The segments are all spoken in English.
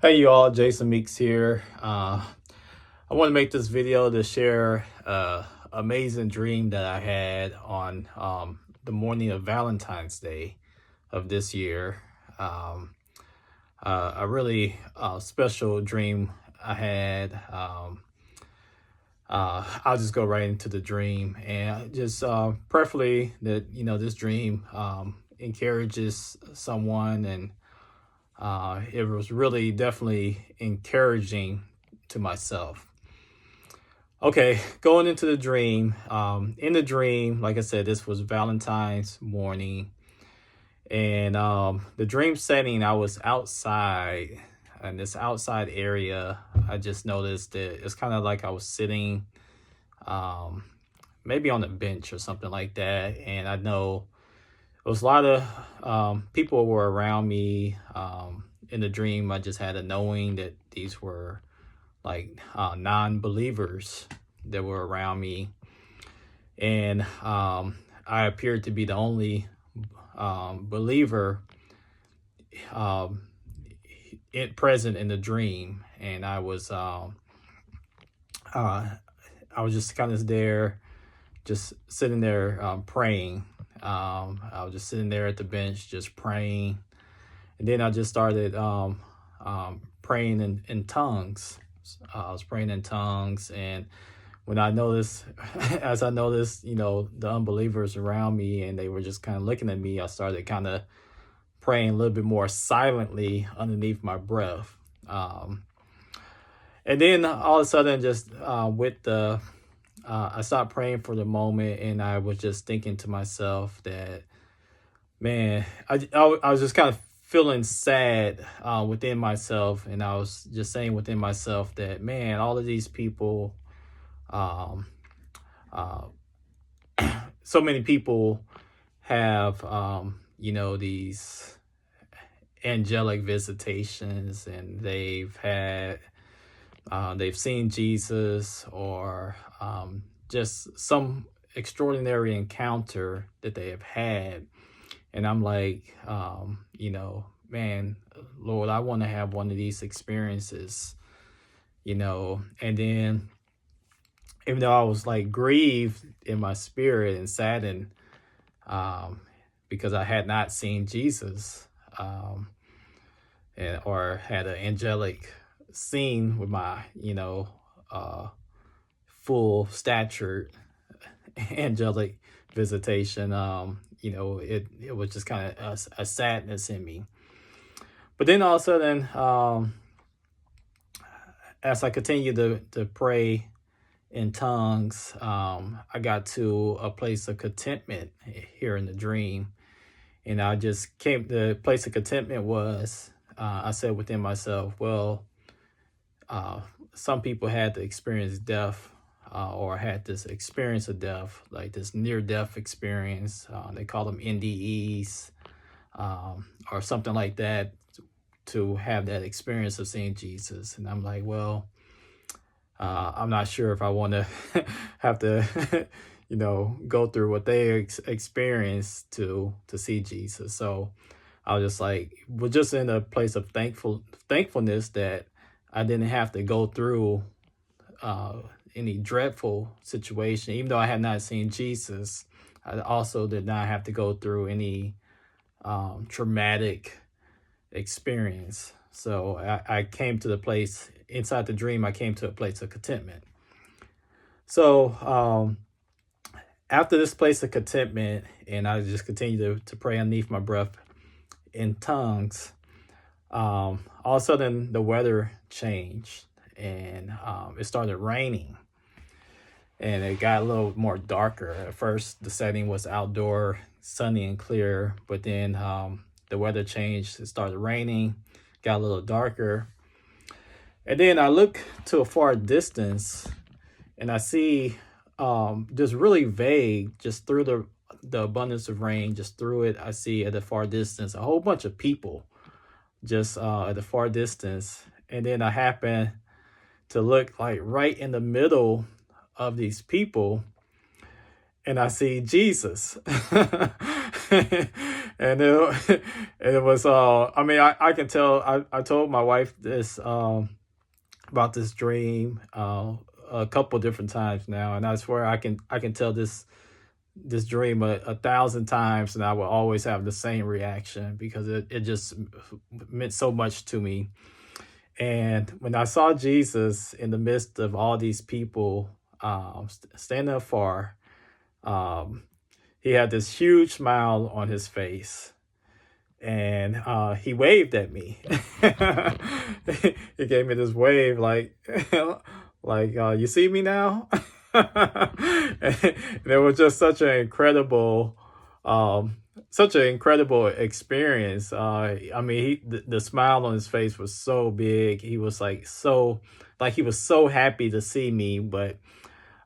Hey you all, Jason Meeks here. I want to make this video to share amazing dream that I had on the morning of Valentine's Day of this year. Um, a really special dream I had. I'll just go right into the dream and just preferably that this dream encourages someone, and it was really definitely encouraging to myself. Okay, going into the dream. In the dream, like I said, this was Valentine's morning, and the dream setting, I was outside in this outside area. I just noticed that it's kind of like I was sitting, um, maybe on a bench or something like that, and I know there was a lot of people were around me. In the dream, I just had a knowing that these were like non-believers that were around me, and I appeared to be the only believer um, present in the dream, and uh, I was just kind of there, just sitting there praying. I was just sitting there at the bench, just praying, and then I just started praying in tongues. I was praying in tongues, and when I noticed, as I noticed, the unbelievers around me, and they were just kind of looking at me, I started kind of praying a little bit more silently underneath my breath. And then all of a sudden, just I stopped praying for the moment, and I was just thinking to myself that, man, I was just kind of feeling sad within myself, and I was just saying within myself that, man, all of these people, um, uh, so many people have, these angelic visitations, and they've seen Jesus, or just some extraordinary encounter that they have had. And I'm like, man, Lord, I want to have one of these experiences, and then even though I was like grieved in my spirit and saddened, um, because I had not seen Jesus, or had an angelic scene with my, uh, full stature angelic visitation. It was just kind of a sadness in me. But then all of a sudden, as I continued to pray in tongues, I got to a place of contentment here in the dream. And I just the place of contentment was, I said within myself, well, some people had to experience death, or had this experience of death, like this near death experience. They call them NDEs, or something like that, to have that experience of seeing Jesus. And I'm like, well, I'm not sure if I want to have to, go through what they experienced to see Jesus. So I was just like, we're just in a place of thankfulness that I didn't have to go through any dreadful situation. Even though I had not seen Jesus, I also did not have to go through any traumatic experience. So I came to the place inside the dream. I came to a place of contentment. So after this place of contentment, and I just continued to pray underneath my breath in tongues, all of a sudden the weather changed, and it started raining, and it got a little more darker. At first, the setting was outdoor, sunny and clear, but then the weather changed. It started raining, got a little darker, and then I look to a far distance, and I see, just really vague, just through the abundance of rain, just through it, I see at the far distance a whole bunch of people, just at the far distance. And then I happen to look like right in the middle of these people, and I see Jesus. and and it was I mean, I can tell. I told my wife this about this dream a couple different times now, and I swear I can tell this dream a thousand times, and I will always have the same reaction because it just meant so much to me. And when I saw Jesus in the midst of all these people standing afar, um, he had this huge smile on his face, and he waved at me. He gave me this wave, like, like you see me now. And it was just such an incredible experience. I mean, the smile on his face was so big. He was like he was so happy to see me, but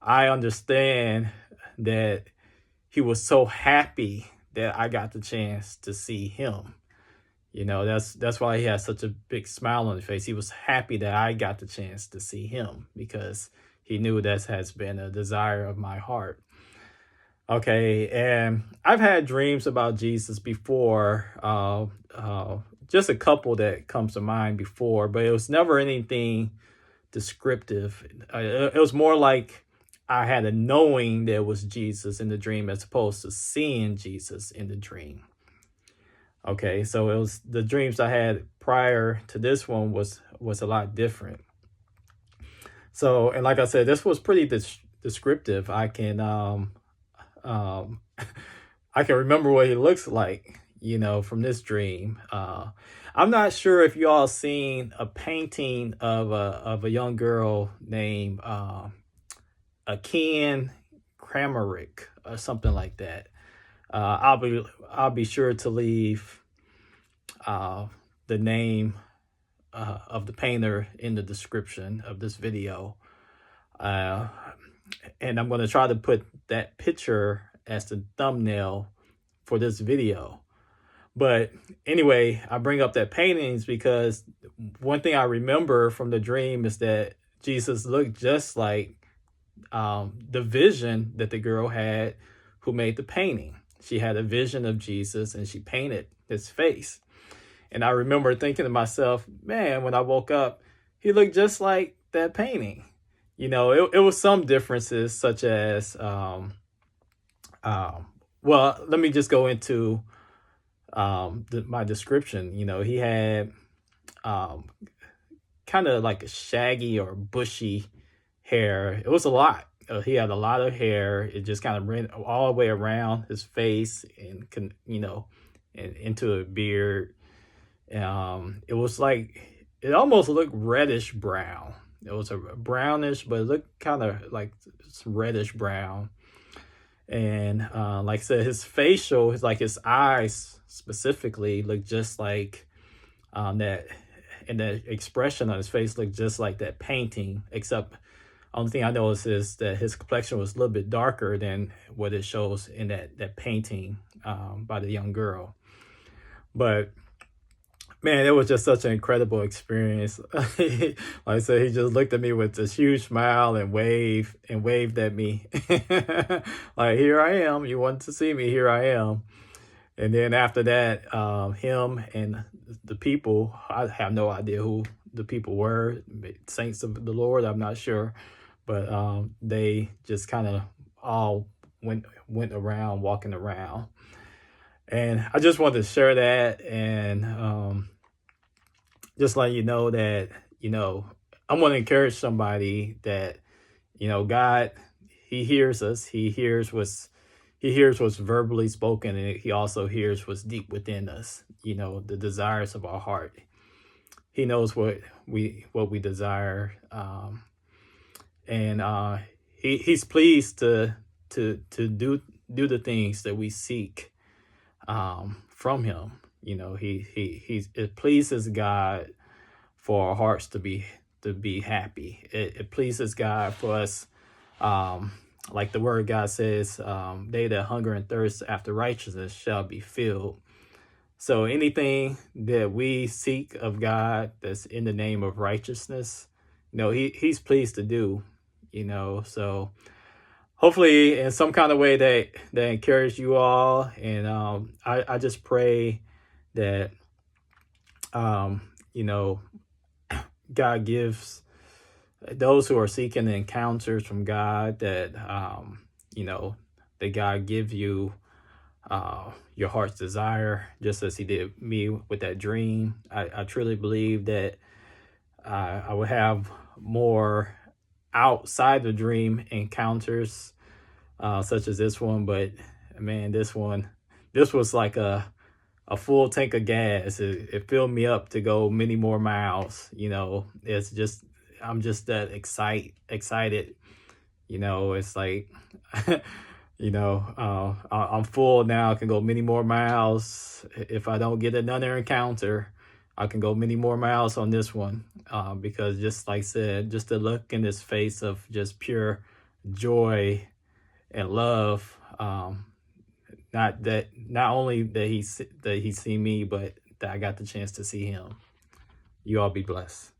I understand that he was so happy that I got the chance to see him. That's why he has such a big smile on his face. He was happy that I got the chance to see him because he knew that has been a desire of my heart. Okay, and I've had dreams about Jesus before, just a couple that comes to mind before, but it was never anything descriptive. It was more like I had a knowing there was Jesus in the dream as opposed to seeing Jesus in the dream. Okay, so it was the dreams I had prior to this one was a lot different. So, and like I said, this was pretty descriptive. Um, I can remember what he looks like, from this dream. I'm not sure if you all seen a painting of a young girl named Akiane Kramarik or something like that. I'll be sure to leave the name of the painter in the description of this video. And I'm going to try to put that picture as the thumbnail for this video. But anyway, I bring up that paintings because one thing I remember from the dream is that Jesus looked just like the vision that the girl had who made the painting. She had a vision of Jesus and she painted his face. And I remember thinking to myself, man, when I woke up, he looked just like that painting. It was some differences such as, well, let me just go into my description. He had kind of like a shaggy or bushy hair. It was a lot. He had a lot of hair. It just kind of ran all the way around his face and and into a beard. It was like it almost looked reddish brown. It was a brownish, but it looked kind of like reddish brown. And like I said, his his eyes specifically looked just like that, and the expression on his face looked just like that painting, except only thing I noticed is that his complexion was a little bit darker than what it shows in that painting by the young girl. But man, it was just such an incredible experience. Like I said, he just looked at me with this huge smile and waved at me. Like, here I am. You wanted to see me. Here I am. And then after that, him and the people, I have no idea who the people were, saints of the Lord, I'm not sure. But they just kind of all went around, walking around. And I just wanted to share that and just let you know that, I want to encourage somebody that, God, he hears us. He hears what's verbally spoken, and he also hears what's deep within us, the desires of our heart. He knows what we desire. And he's pleased to do the things that we seek from him. It pleases God for our hearts to be happy. It pleases God for us, like the word of God says, they that hunger and thirst after righteousness shall be filled. So anything that we seek of God that's in the name of righteousness, he's pleased to do. So hopefully in some kind of way that encouraged you all. And I just pray that you know, God gives those who are seeking encounters from God, that you know, that God give you your heart's desire, just as He did me with that dream. I truly believe that I will have more outside the dream encounters, such as this one. But man, this was like a full tank of gas. It filled me up to go many more miles. You know, it's just, I'm just that excited. You know, it's like, you know, I'm full now. I can go many more miles. If I don't get another encounter, I can go many more miles on this one, because just like I said, just the look in his face of just pure joy and love. Not only that he seen me, but that I got the chance to see him. You all be blessed.